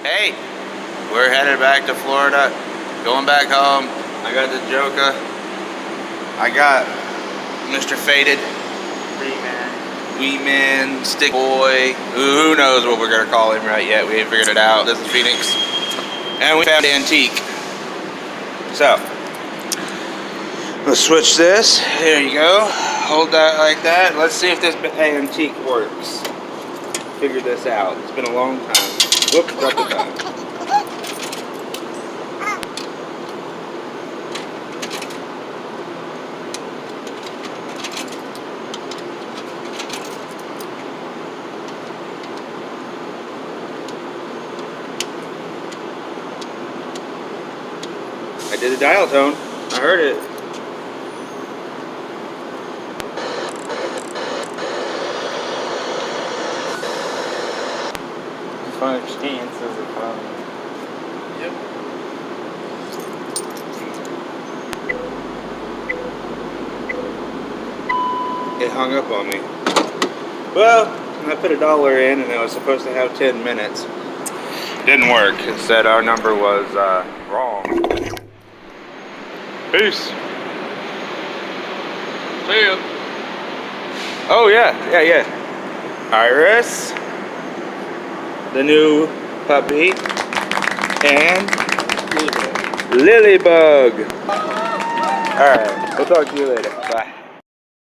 Hey, we're headed back to Florida. Going back home. I got the Joker. I got Mr. Faded. Wee Man, Stick Boy. Who knows what we're gonna call him right yet? We ain't figured it out. This is Phoenix. And we found Antique. So, let's switch this. There you go. Hold that like that. Let's see if this Antique works. Figure this out. It's been a long time. Whoops, dropped the time. I did a dial tone. I heard it. Five chances of coming. Yep. It hung up on me. Well, I put $1 in and it was supposed to have 10 minutes. Didn't work. It said our number was wrong. Peace. See ya. Oh yeah. Iris, the new puppy, and Lilybug. All right, we'll talk to you later.